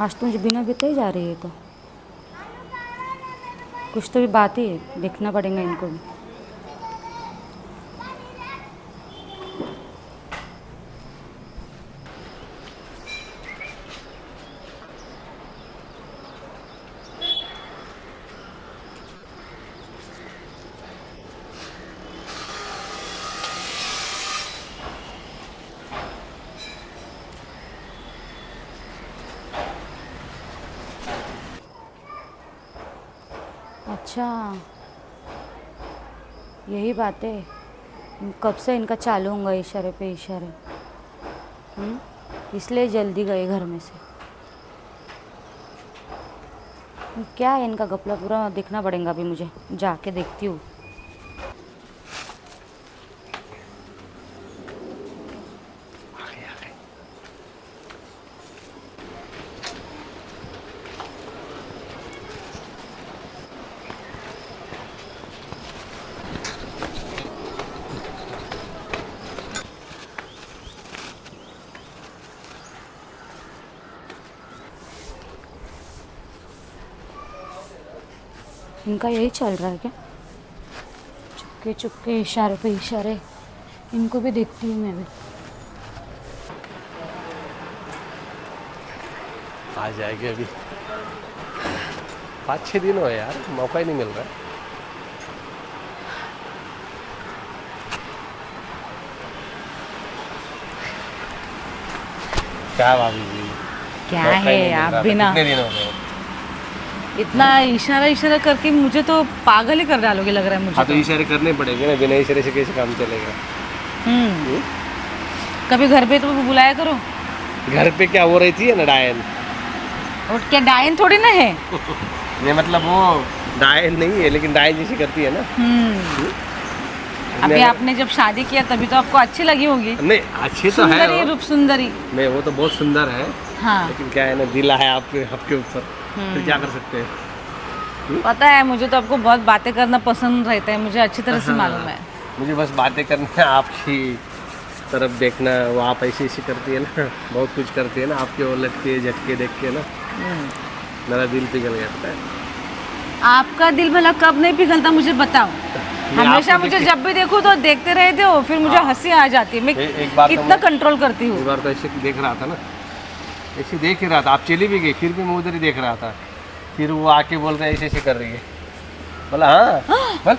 आज तो मुझे बिना बताए जा रही है, तो कुछ तो भी बात ही है, देखना पड़ेगा इनको भी। अच्छा, यही बात है। कब से इनका चालू होगा इशारे पे इशारे। इसलिए जल्दी गए घर में से। क्या है इनका घपला, पूरा देखना पड़ेगा अभी मुझे, जाके देखती हूँ। इनका यही चल रहा है क्या? चुपके चुपके इशारे पे इशारे। इनको भी देखती हूँ मैं भी। आ जाएगी अभी। 5-6 दिन हुए यार, मौका ही नहीं मिल रहा है। क्या भाभी जी, क्या मौका ही है नहीं मिल आप रहा था। बिना कितने दिन हो गए? इतना इशारा इशारा करके मुझे तो पागल ही कर डालोगे लग रहा है मुझे। हाँ तो इशारे करने पड़ेंगे ना, बिना इशारे से कैसे काम चलेगा? कभी घर पे तो बुलाया करो। घर पे क्या हो रही थी ना डायन? और क्या डायन थोड़ी ना है। ये मतलब वो डायन नहीं है, लेकिन डायन जैसी करती है ना। अभी आपने जब शादी किया तभी तो आपको अच्छी लगी होगी। नहीं, अच्छी तो है सुंदरी वो। रूप सुंदरी। नहीं, वो तो बहुत सुंदर है। हाँ, लेकिन क्या है ना, दिल है आपके ऊपर, फिर क्या कर सकते हैं? पता है मुझे तो आपको बहुत बातें करना पसंद रहता है, मुझे अच्छी तरह से मालूम है। मुझे बस बातें करनी है, आपकी तरफ देखना। वो आप ऐसी ऐसी करती है ना, बहुत कुछ करती है ना, आपके वो लटके झटके देख के ना मेरा दिल पिघल गया, पता है? आपका दिल भला कब नहीं पिघलता मुझे बताओ। हमेशा मुझे जब भी देखो तो देखते रहते हो, फिर मुझे हंसी आ जाती है। मैं एक बार कितना कंट्रोल करती हूँ। एक बार तो ऐसे देख रहा था ना, ऐसे देख ही रहा था, आप चली भी गई, फिर भी मैं उधर ही देख रहा था। फिर वो आके बोल रहे ऐसे ऐसे कर रही है। बोला हाँ बोल,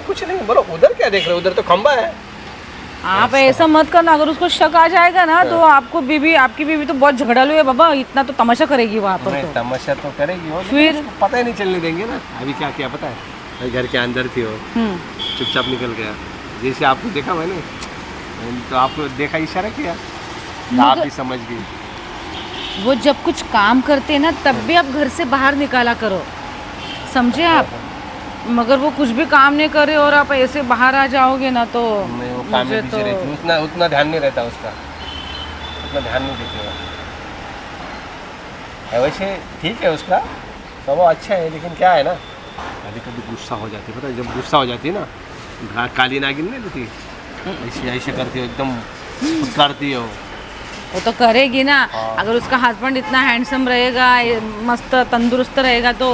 कुछ नहीं बोलो। उधर क्या देख रहे हो? उधर तो खंबा है। आप ऐसा मत करना, अगर उसको शक आ जाएगा ना तो आपकी बीवी तो बहुत झगड़ालू है बाबा, इतना तो तमाशा करेगी वहाँ पर। तो तमाशा तो करेगी वो, फिर पता ही नहीं चलने देंगे ना। अभी क्या किया पता है? भाई घर के अंदर थी वो, चुपचाप निकल गया। जैसे आपको देखा मैंने, तो आपको देखा, इशारा किया, आप भी समझ गई। वो जब कुछ काम करते हैं ना तब भी आप घर से बाहर निकाला करो, समझे आप? मगर वो कुछ भी काम नहीं करे और आप ऐसे बाहर आ जाओगे ना तो मैं वो काम में बिजी रहती हूँ, उतना ध्यान नहीं रहता उसका, उतना ध्यान नहीं देती वो। वैसे ठीक है, उसका स्वभाव अच्छा है, लेकिन क्या है ना, कभी कभी गुस्सा हो जाती है। पता है, जब गुस्सा हो जाती है ना, काली नागिन नहीं देती, ऐसे ऐसे करती है, एकदम करती है वो तो करेगी ना। अगर उसका हस्बैंड इतना हैंडसम रहेगा, मस्त तंदुरुस्त रहेगा, तो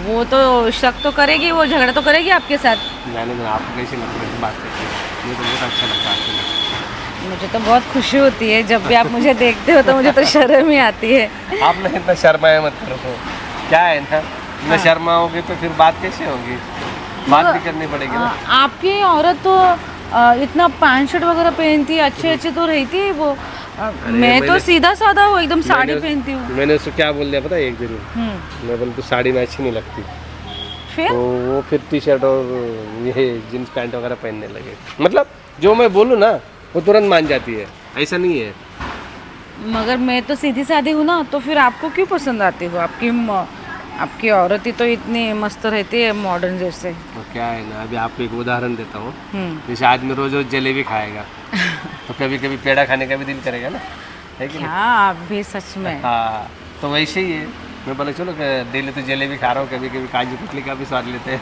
वो तो शक तो करेगी, वो झगड़ा तो करेगी आपके साथ। यानी आपको कैसे लगता है बात करती है? मुझे तो बहुत अच्छा लगता है आपको। मुझे तो बहुत खुशी होती है जब भी आप मुझे देखते हो, तो मुझे तो शर्म ही आती है। आप नहीं इतना शर्माए मत करो। क्या है ना, इतना शर्माओगे तो फिर बात कैसे होगी? बात भी करनी पड़ेगी ना। आपकी औरत तो इतना पैंट शर्ट वगैरह पहनती है, अच्छे अच्छे तो रहती है वो। मैं तो सीधा साधा हूँ, एकदम साड़ी पहनती हूँ। मैंने उसको क्या बोल दिया पता है एक दिन? मैं बोल, तू साड़ी में अच्छी नहीं लगती। फिर तो वो फिर टी शर्ट और ये जींस पैंट वगैरह पहनने लगे। मतलब जो मैं बोलूँ ना वो तुरंत मान जाती है, ऐसा नहीं है। मगर मैं तो सीधी सादी हूँ ना, तो फिर आपको क्यों पसंद आती हो? आपकी औरत ही तो इतनी मस्त रहती है, मॉडर्न जैसे। तो क्या है ना, अभी आपको एक उदाहरण देता हूँ। जैसे आदमी रोज रोज जलेबी खाएगा तो कभी कभी पेड़ा खाने का भी दिल करेगा ना, है कि नहीं? हाँ, आप भी सच में। हाँ, तो वैसे ही है। मैं बोला चलो डेली तो जलेबी खा रहा हूँ, कभी कभी काजू कतली का भी स्वाद लेते हैं।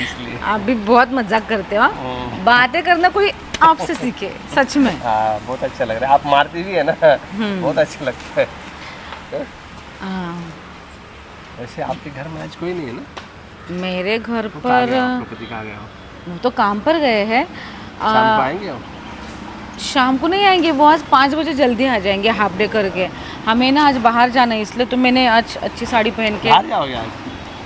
इसलिए आप भी बहुत मजाक करते हो। बातें करना कोई आपसे सीखे, सच में। हाँ, बहुत अच्छा लग रहा है। आप मारती भी है ना, बहुत अच्छा लगता है। हाँ? हाँ, वैसे आपके घर में आज कोई नहीं है ना? मेरे घर तो कहाँ पर गए आप लोग? कहाँ गए हो? वो तो काम पर गए हैं। शाम को आएंगे हो? शाम को नहीं आएंगे, वो आज 5 बजे जल्दी आ जाएंगे हाफ डे करके। हमें ना आज बाहर जाना है, इसलिए तो मैंने आज अच्छी साड़ी पहन के। बाहर जाओगे आज?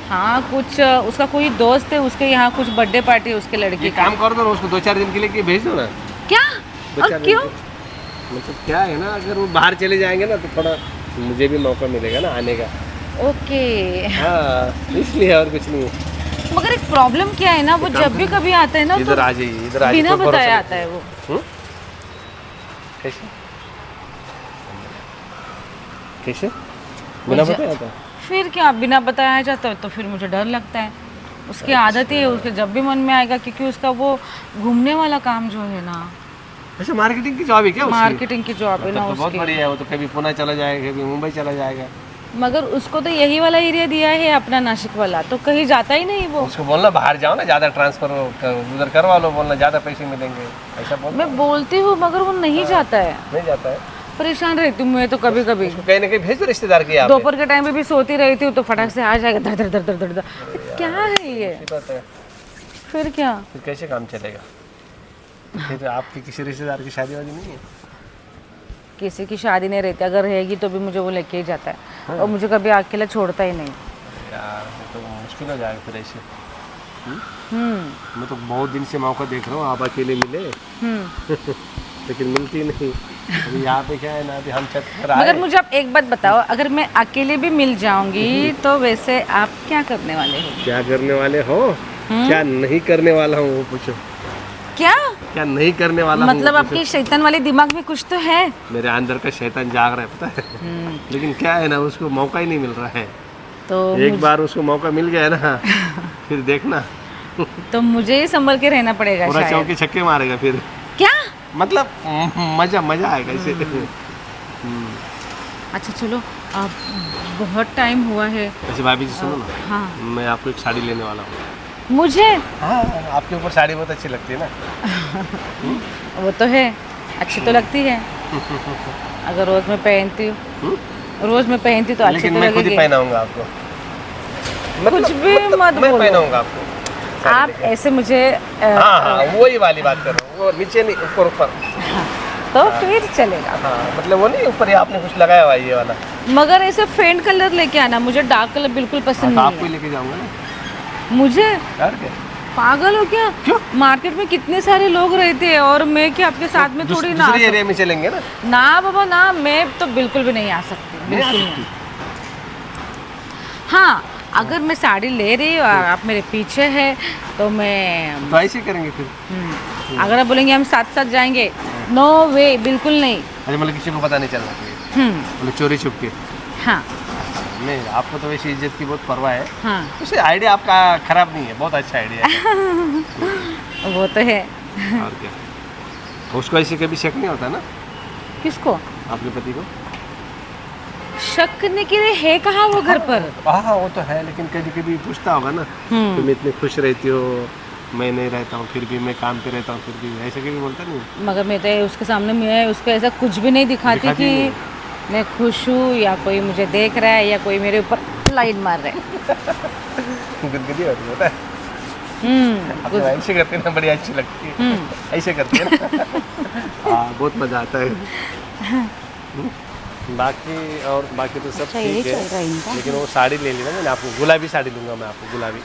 हाँ, कुछ उसका कोई दोस्त है, उसके यहाँ कुछ बर्थडे पार्टी है उसके लड़की ये की। काम कर दो ना, उसको 2-4 दिन के लिए कि भेज दो ना। क्या? 2-4 और दिन क्यों? के- मतलब क्या है ना, अगर वो बाहर चले जाएंगे ना तो थोड़ा मुझे भी मौका मिलेगा ना आने का। ओके। हाँ, इसलिए और कुछ नहीं है। मगर एक प्रॉब्लम क्या है ना, वो जब भी कभी आता है ना इधर तो आ जाइए, इधर आ जाइए, बिना कोई भरोसा बताया नहीं। आता है वो। हम्म? कैसे कैसे बिना मुझे- बताया था? फिर क्या, बिना बताया जाता है तो फिर मुझे डर लगता है। उसकी आदत ही है, उसके जब भी मन में आएगा, क्योंकि उसका वो घूमने वाला काम जो है ना, अच्छा, मार्केटिंग की जॉब है क्या उसकी? मार्केटिंग की जॉब है मतलब ना तो बहुत उसकी। बढ़िया है, वो तो कभी पुणे चला जाएगा, कभी मुंबई चला जाएगा। मगर उसको तो यही वाला एरिया दिया है अपना, नासिक वाला, तो कहीं जाता ही नहीं वो। उसको बोलना बाहर जाओ ना, ज़्यादा ट्रांसफर उधर करवा लो, बोलना ज़्यादा पैसे मिलेंगे, ऐसा बोल। मैं बोलती हूँ मगर वो नहीं जाता है। नहीं जाता है। परेशान रहती हूँ मैं तो कभी कभी। उसको कहीं ना कहीं भेज दो रिश्तेदार के यहाँ पे। दोपहर के टाइम पे भी सोती रहती हूँ तो फटाक से आ जाएगा, धड़ धड़ धड़ धड़ धड़ धड़। क्या है ये? अच्छी बात है। फिर क्या? फिर कैसे काम चलेगा? फिर आपकी किसी रिश्तेदार की शादी वादी नहीं है? किसी की शादी नहीं रहती, अगर रहेगी तो भी मुझे वो लेके ही जाता है, और मुझे कभी अकेला छोड़ता ही नहीं। यार ये तो मुश्किल हो जाएगा फिर ऐसे। हम्म। मैं तो बहुत दिन से मौका देख रहा हूँ आप अकेले मिले, लेकिन मिलती नहीं। अभी यहाँ पे क्या है ना, अभी हम छत पर आए। मगर मुझे आप एक बात बताओ, अगर मैं अकेले भी मिल जाऊंगी तो वैसे आप क्या करने वाले हो? क्या करने वाले हो? क्या नहीं करने वाला हूँ वो पूछो। क्या क्या नहीं करने वाला हूँ मतलब? वो आपके शैतान वाले दिमाग में कुछ तो है। पूछो। मेरे अंदर का शैतान जाग रहा है, पता है। लेकिन क्या है ना, उसको मौका ही नहीं मिल रहा है। तो एक बार उसको मौका मिल गया ना, फिर देखना तो मुझे ही संभल के रहना पड़ेगा पूरा शायद। चौके छक्के मारेगा फिर। क्या? मतलब मजा आएगा इसे। अच्छा चलो, अब बहुत टाइम हुआ है। वैसे भाभी जी सुनो ना, हाँ, मैं आपको एक साड़ी लेने वाला हूँ। मुझे हाँ, आपके ऊपर साड़ी बहुत अच्छी लगती है ना। वो तो है, अच्छी तो लगती है। अगर रोज मैं पहनती हूँ, रोज मैं पहनती तो अच्छी लेकिन तो मैं खुद ही लगेगी। पहनाऊंगा आपको। कुछ भी मत मैं बोलो। पहनाऊंगा आपको। आप ऐसे मुझे हाँ हाँ, वही वाली बात कर रहा हूँ, वो नीचे नहीं ऊपर ऊपर। तो फिर चलेगा। हाँ, मतलब वो नहीं ऊपर ही आपने कुछ लगाया हुआ है ये वाला। मगर ऐसे फेंट कलर लेके आना, मुझे डार्क कलर बिल्कुल हाँ, पसंद तो नहीं आपको ही है। लेके जाऊंगा ना। मुझे? यार क्या? पागल हो क्या? क्यों? मार्केट में कितने सारे लोग रहते हैं और मैं क्या आपके साथ में थोड़ी ना आ दूसरी एरिया में चलेंगे ना। ना बाबा ना, मैं तो बिल्कुल भी नहीं आ सकती, नहीं आ बिल्कुल सकती? नहीं। हाँ, अगर मैं साड़ी ले रही हूँ और आप मेरे पीछे है तो मैं तो ऐसे ही करेंगे फिर। अगर आप बोलेंगे हम साथ साथ जाएंगे, नो वे, बिल्कुल नहीं। अरे मतलब किसी को पता नहीं चलना चाहिए, मतलब चोरी छुप के। हाँ नहीं, आपको तो वैसे इज्जत की बहुत परवाह है। हाँ, वैसे आइडिया आपका खराब नहीं है, बहुत अच्छा आइडिया है। वो तो है। और क्या, उसको ऐसे कभी शक नहीं होता ना किसको आपके पति को? शक करने के लिए है कहाँ वो घर पर? हाँ वो तो है, लेकिन कभी कभी पूछता होगा ना, तुम इतनी खुश रहती हो, मैं नहीं रहता हूँ फिर भी, मैं काम पे रहता हूँ फिर भी, ऐसे कभी बोलता नहीं? मगर मैं तो उसके सामने मैं उसको ऐसा कुछ भी नहीं दिखाती दिखाती कि नहीं। मैं खुश हूँ या कोई मुझे देख रहा है या कोई मेरे ऊपर लाइन मार रहा है। गुदगुदी होती है, पता है? आप तो ऐसे करते हैं ना, बड़ी अच्छी लगती है। ऐसे करते हैं ना। हाँ, बहुत मज़ा आता है। बाकी तो सब अच्छा, यही ठीक चल रहा है है, इनका। लेकिन वो साड़ी ले ली ना मैंने, आपको गुलाबी साड़ी दूंगा मैं आपको, गुलाबी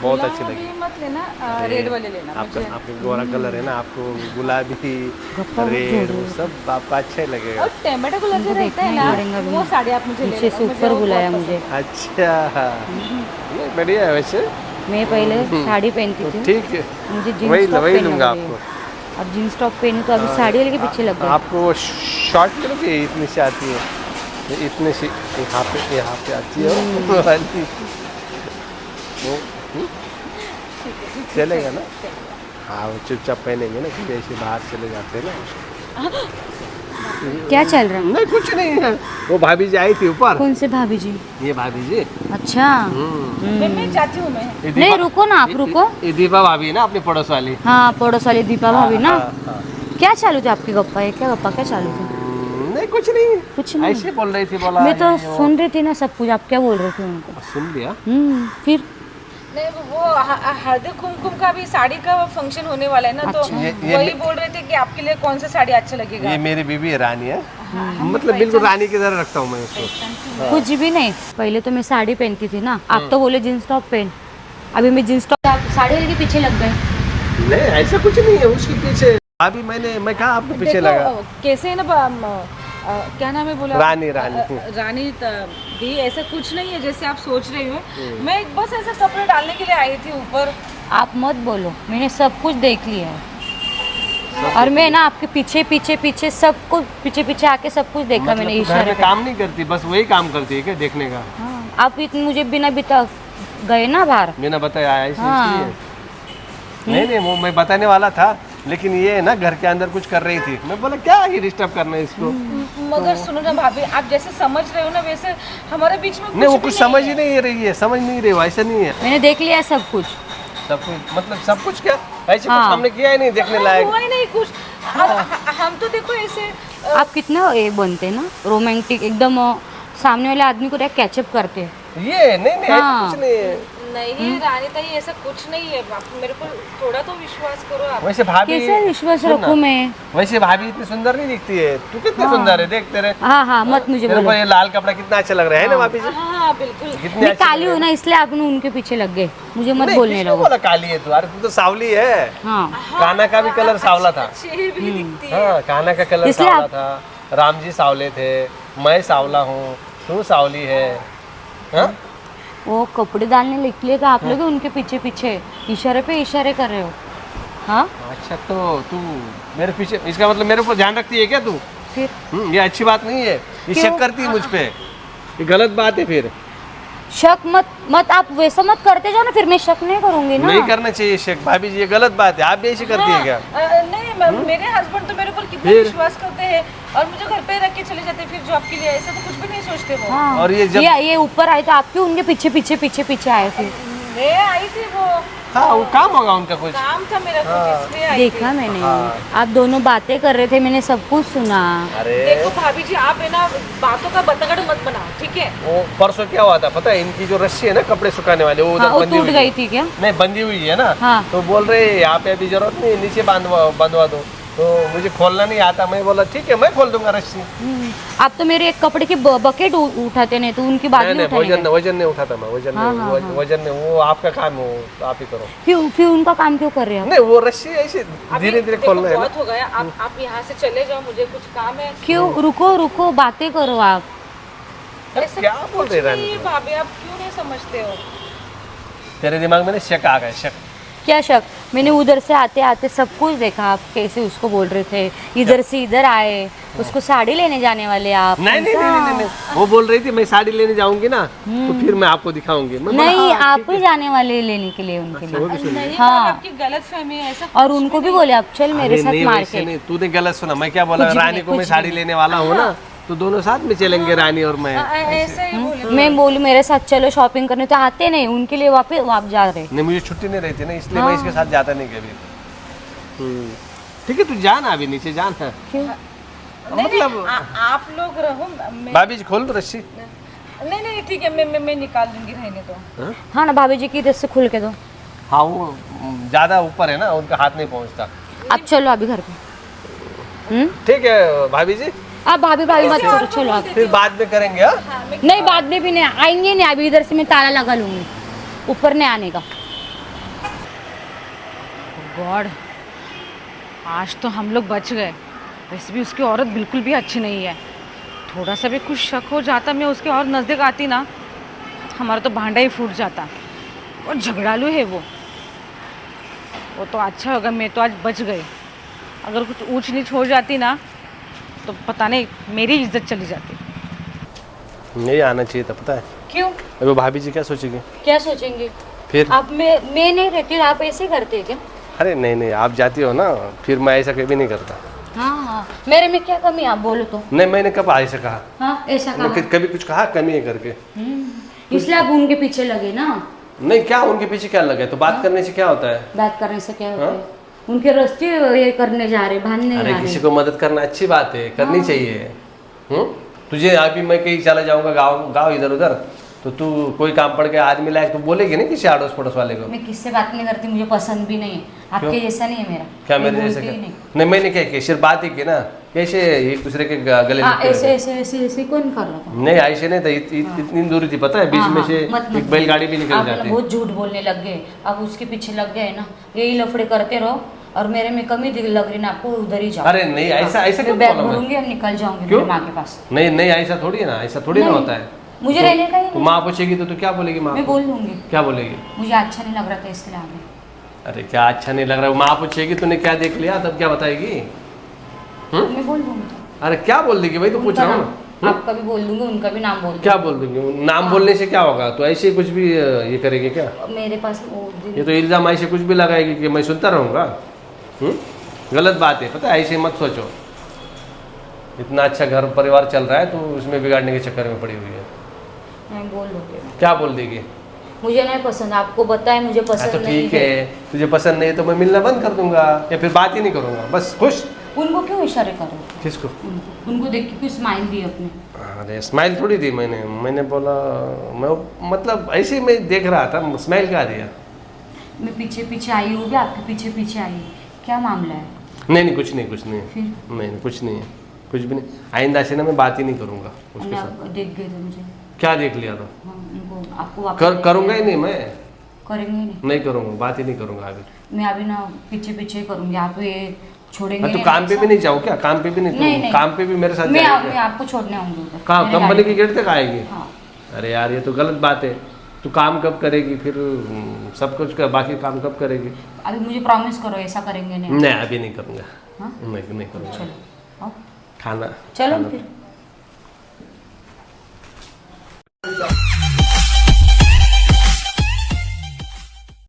बहुत अच्छी लगी। मत लेना, रेड वाले लेना आपका मुझे। आपके गोरा कलर है ना, आपको गुलाबी रेड वो सब आपका अच्छा ही लगेगा। और टमाटो कलर जो रहता है ना, वो साड़ी आप मुझे पीछे से ऊपर बुलाया मुझे। अच्छा, ये बढ़िया है वैसे। मैं पहले साड़ी पहनती थी, ठीक है, मुझे वही जीन्स टॉप वही पहनना लूंगा पड़ेगा। आपको। अब जीन्स टॉप पहनी तो अभी साड़ी वाले के पीछे लग गई। आपको वो शॉर्ट करोगे, इतनी से आती है, ये इतने से यहाँ पे आती है वो वाली। वो चलेगा ना? हाँ, वो चुपचाप पहनेंगे ना, क्योंकि ऐसे बाहर चले जाते हैं ना। क्या चल रहा है? नहीं कुछ नहीं है, वो भाभी जी आई थी ऊपर। कौन से भाभी जी? ये भाभी जी। अच्छा, मैं जाती हूँ मैं। ये नहीं दीपा- रुको ना, आप रुको। ये दीपा भाभी है ना, अपनी पड़ोस वाली। हाँ, पड़ोस वाली दीपा भाभी ना। हाँ, हाँ। क्या चालू थे आपकी गप्पा? ये क्या गप्पा क्या चालू थे? नहीं नहीं कुछ नहीं, कुछ नहीं। ऐसे बोल रही थी, बोला मैं तो ये वो। सुन रही थी ना सब कुछ, आप क्या बोल रहे थे उनको? सुन लिया। फिर नहीं वो हल्दी कुमकुम का भी साड़ी का फंक्शन होने वाला है ना, तो अच्छा। ये वही बोल रहे थे कि आपके लिए कौन सा साड़ी अच्छा लगेगा। ये मेरी बीबी है, रानी है, मतलब बिल्कुल रानी की तरह रखता हूँ मैं इसको। कुछ भी नहीं, पहले तो मैं साड़ी पहनती थी ना, आप तो बोले जींस टॉप पहन, अभी मैं जींस टॉप, आप साड़ी वाले के पीछे लग गए। नहीं ऐसा कुछ नहीं है उसके पीछे। अभी मैं कहा आपके पीछे देखो, लगा। कैसे है ना क्या नाम है बोला, रानी। रानी भी ऐसा कुछ नहीं है जैसे आप सोच रही हो। मैं बस ऐसे कपड़े डालने के लिए आई थी ऊपर। आप मत बोलो, मैंने सब कुछ देख लिया है, और मैं ना आपके पीछे पीछे पीछे सब कुछ पीछे आके सब कुछ देखा मतलब मैंने तू घर इशारे में पे। काम नहीं करती, बस वही काम करती है क्या, देखने का? हाँ, आप इतने मुझे बिना गए ना बाहर। मैंने बताया ऐसे हाँ। इसलिए। नहीं वो मैं बताने वाला था, लेकिन ये ना घर के अंदर कुछ कर रही थी, मैं बोला क्या ही डिस्टर्ब करना है इसको। मगर सुनो ना भाभी, आप जैसे समझ रहे हो ना वैसे हमारे बीच में नहीं वो भी कुछ नहीं समझ है। ही नहीं रही है, समझ नहीं रही हो, ऐसा नहीं है। मैंने देख लिया है सब कुछ। सब कुछ मतलब सब कुछ क्या, ऐसे हाँ। कुछ हमने किया ही नहीं देखने लायक। हुआ ही नहीं कुछ। हम तो देखो ऐसे आप कितना ये बनते हैं ना रोमांटिक एकदम, सामने वाले आदमी को कैचअप करते हैं। ये नहीं ऐसा हाँ। कुछ नहीं है। नहीं रानी ताई, ऐसा कुछ नहीं है। आप मेरे को थोड़ा तो विश्वास करो आप। वैसे भाभी कैसे विश्वास सुन ना, रखूं मैं? वैसे भाभी इतनी सुंदर नहीं दिखती है, तू कितनी सुंदर है, देख तेरे हाँ मत मुझे तेरे को बोलो। ये लाल कपड़ा कितना अच्छा लग रहा है ना भाभी जी, हाँ बिल्कुल। कितनी मैं अच्छी काली लग हूँ ना, इसलिए आप उनके पीछे लग गए, मुझे मत नहीं, बोलने किसने लगो। बोला काली है तू? अरे तू तो सावली है। हाँ कान्हा का भी कलर सावला था। अच्छी भी दिखती है। हाँ कान्हा का कलर इसलिए सावला आप- था, राम जी सावले थे, मैं सावला हूँ, तू सावली है। हाँ? वो कपड़े डालने निकले तो आप लोग उनके पीछे पीछे इशारे पे इशारे कर रहे हो। हाँ अच्छा तो तू मेरे पीछे, इसका मतलब मेरे ऊपर ध्यान रखती है क्या तू? फिर ये अच्छी बात नहीं है, ये क्यों? शक करती है मुझ पे, ये गलत बात है फिर। शक मत आप वैसा मत करते जाओ ना, फिर मैं शक नहीं करूंगी ना। नहीं करना चाहिए शक भाभी जी, ये गलत बात है। आप भी ऐसी करती है क्या? नहीं मेरे हस्बैंड तो मेरे ऊपर कितना फिर? विश्वास करते हैं और मुझे घर पे रख के चले जाते हैं फिर जॉब के लिए। ऐसा तो कुछ भी नहीं सोचते वो। हाँ और ये जब- ये ऊपर आए तो आप क्यों उनके पीछे आए फिर? मैं आई थी वो हाँ वो काम होगा उनका कुछ। काम था मेरा कुछ, इसलिए आई देखा थी। मैंने, हाँ। आप दोनों बातें कर रहे थे, मैंने सब कुछ सुना। अरे देखो भाभी जी, आप है ना बातों का बतगड़ मत बनाओ, ठीक है? वो परसों क्या हुआ था पता है, इनकी जो रस्सी है ना कपड़े सुखाने वाले, वो हाँ उधर वो बंधी टूट हुई गई है। थी क्या? नहीं बंधी हुई है ना, हाँ। तो बोल रहे यहाँ पे अभी जरूरत नहीं, नीचे बंधवा दो, तो मुझे खोलना नहीं आता। मैं बोला ठीक है मैं खोल दूंगा रस्सी। आप तो मेरे एक कपड़े की बकेट उठाते नहीं, तो उनकी बात नहीं नहीं नहीं उठाने वजन नहीं उठाता मैं, वजन हाँ, नहीं हाँ, हाँ। वजन नहीं, वो आपका काम है, वो आप ही करो। फिर उनका काम क्यों कर रहे हैं आप? नहीं वो रस्सी ऐसे अभी धीरे धीरे देखो, खोलना है ना। बहुत हो गया। आप यहाँ से चले जाओ, मुझे कुछ काम है। क्यों? रुको बातें करो आप। अरे ऐसा क्या बोल कुछ रहे नहीं रानी? है भाभी, आप क्यों नहीं समझते हो? तेरे दिमाग में ना शक आ गया, शक। क्या शक? मैंने उधर से आते आते सब कुछ देखा, आप कैसे उसको बोल रहे थे, इधर से इधर आए, उसको साड़ी लेने जाने वाले आप। नहीं नहीं नहीं नहीं नहीं, वो बोल रही थी मैं साड़ी लेने जाऊंगी ना तो फिर मैं आपको दिखाऊंगी। मैं बोला, नहीं, हाँ, आप ठीक ही है। जाने वाले लेने के लिए उनके लिए। वो भी सुन ले। नहीं हाँ। आपकी गलत फहमी है, ऐसा और उनको भी बोले आप चल मेरे अरे साथ नहीं, मार वैसे के। नहीं, तूने गलत सुना। मैं क्या बोला, कुछ भी रानी नहीं, को मैं कुछ साड़ी भी लेने वाला हूँ ना, तो दोनों साथ में चलेंगे रानी और मैं। ऐसे ही बोले। मैं बोली मेरे साथ चलो शॉपिंग करने, तो आते नहीं, उनके लिए वापस आप जा रहे। नहीं मुझे छुट्टी नहीं रहती ना, इसलिए मैं इसके साथ जाता नहीं कभी। ठीक है तू जाना, अभी नीचे जाना। क्यों? मतलब आप लोग रहो, मैं भाभी जी खोल दो रस्सी। नहीं ठीक है, मैं निकाल दूंगी, रहने दो। हाँ? हाँ ना भाभी जी की इधर से खुल के दो। हाँ वो ज्यादा ऊपर है ना, उनका हाथ नहीं पहुँचता। आप चलो अभी घर पे। ठीक है भाभी जी, आप भाभी मत करो, चलो आप। फिर बाद में करेंगे। हाँ नहीं बाद में भी नहीं आएंगे, नहीं अभी इधर से मैं ताला लगा लूंगी, ऊपर नहीं आने का। गॉड, आज तो हम लोग बच गए। वैसे भी उसकी औरत बिल्कुल भी अच्छी नहीं है। थोड़ा सा भी कुछ शक हो जाता, मैं उसके और नज़दीक आती ना, हमारा तो भांडा ही फूट जाता। और झगड़ालू है वो तो अच्छा होगा मैं तो आज बच गई। अगर कुछ ऊंच नीच हो जाती ना तो पता नहीं मेरी इज्जत चली जाती। नहीं आना चाहिए था, पता है। क्यों? अभी भाभी जी क्या सोचेंगे क्या सोचेंगे? फिर? आप मैं नहीं रहती, आप ऐसे करते हैं क्या? अरे नहीं नहीं, आप जाती हो ना, फिर मैं ऐसा कभी नहीं करता। हाँ मेरे में क्या कमी है आप बोलो तो। नहीं मैंने कब ऐसा कहा? हाँ ऐसा कहा। मैं कभी कुछ कहा कमी है करके? इसलिए आप उनके पीछे लगे ना। नहीं, क्या उनके पीछे क्या लगे? तो बात करने से क्या होता है? बात करने से क्या होता है? उनके रास्ते ये करने जा रहे, बांधने जा अरे रहे। किसी को मदद करना अच्छी बात है, करनी चाहिए। तुझे अभी मैं कहीं चला जाऊंगा गाँव गाँव इधर उधर, तो तू कोई काम पड़ के आदमी लायक तू बोलेगी नहीं किसी आड़ोस पड़ोस वाले को? मैं किससे बात नहीं करती, मुझे पसंद भी नहीं है, आपके जैसा नहीं है मेरा। क्या मैं मेरे जैसे बोलती ही क्या? नहीं। नहीं मैंने क्या किया, सिर्फ बात ही की ना, कैसे एक दूसरे के गले हाँ, लगते ऐसे रहते? ऐसे ऐसे ऐसे कौन कर रहा था? नहीं ऐसे नहीं था, इतनी दूरी थी पता है, बीच हाँ, में हाँ, से मत- मत- एक बैलगाड़ी भी निकल आप ना जाती। बहुत झूठ बोलने लग गए, अब उसके पीछे लग गए ना, यही लफड़े करते रहो, और मेरे में कमी लग रही ना आपको, उधर ही जाओ। अरे नहीं, ऐसा ऐसा मैं क्यों बैग बोला मैं? भरूंगी और निकल जाऊंगी क्यों? मेरी माँ के पास। नहीं नहीं ऐसा थोड़ी है ना, ऐसा थोड़ी ना नहीं, होता है। मुझे रहने का ही तो नहीं। माँ पूछेगी तो तू क्या बोलेगी माँ मैं को? बोल दूंगी, क्या बोलेगी? मुझे अच्छा नहीं लग रहा था इसलिए आ गई। अरे क्या अच्छा नहीं लग रहा है, माँ पूछेगी तूने क्या देख लिया, तब क्या बताएगी? मैं बोल दूंगी, अरे क्या बोल देगी भाई, तो पूछ उनका रहा हूँ नाम- ना। आपका भी बोल दूंगी, उनका भी नाम बोल दूंगी। क्या बोल दूंगी? नाम बोलने से क्या होगा? तो ऐसे ही कुछ भी ये करेगी क्या? मेरे पास वो ये तो इल्जाम ऐसे कुछ भी लगाएगी कि मैं सुनता रहूँगा। गलत बात है, पता है, ऐसे मत सोचो। इतना अच्छा घर परिवार चल रहा है तो उसमें बिगाड़ने के चक्कर में पड़ी हुई है। मैं बोल दूंगी, क्या बोल देगी? मुझे नहीं पसंद, आपको बताए मुझे हाँ पसंद तो नहीं ठीक है, तुझे पसंद नहीं है तो मैं मिलना बंद कर दूंगा या फिर बात ही नहीं करूंगा, बस खुश। उनको क्यों इशारे करो? किसको? उनको देख के क्यों स्माइल दी अपने? अरे स्माइल थोड़ी दी मैंने बोला, मैं मतलब ऐसे ही मैं देख रहा था, स्माइल क्या दिया? मैं पीछे पीछे आई हूँ, आपके पीछे पीछे आई हूँ, क्या मामला है? नहीं कुछ नहीं कुछ नहीं फिर? नहीं कुछ नहीं है, कुछ भी नहीं। आइंदा से ना मैं बात ही नहीं करूंगा उसके हमने साथ। आप देख गए थे मुझे। क्या देख लिया था? हाँ, उनको आपको वापस करूंगा ही नहीं, मैं करेंगे ही नहीं। नहीं करूंगा, बात ही नहीं करूंगा अभी। मैं अभी ना पीछे पीछे करूंगी, आप ये छोड़ेंगे हाँ, तो नहीं काम ना पे भी ऐसा? नहीं जाऊँ क्या? काम पे भी नहीं, नहीं, तुम नहीं। काम पे भी मेरे साथ मैं जाएगी क्या? आपको छोड़ने आऊंगी उधर। कहाँ? मेरे कंपनी गाड़ी की गेट तक आएगी? हाँ। अरे यार ये तो गलत बात है। तू काम कब करेगी फिर? सब कुछ कर, बाकी काम कब करेगी? अभी मुझे प्रॉमिस करो ऐसा करेंगे नहीं। नहीं अभी नहीं करूँगा। हाँ? नहीं करूँगा। चलो आओ। खाना चलो खाना- फिर।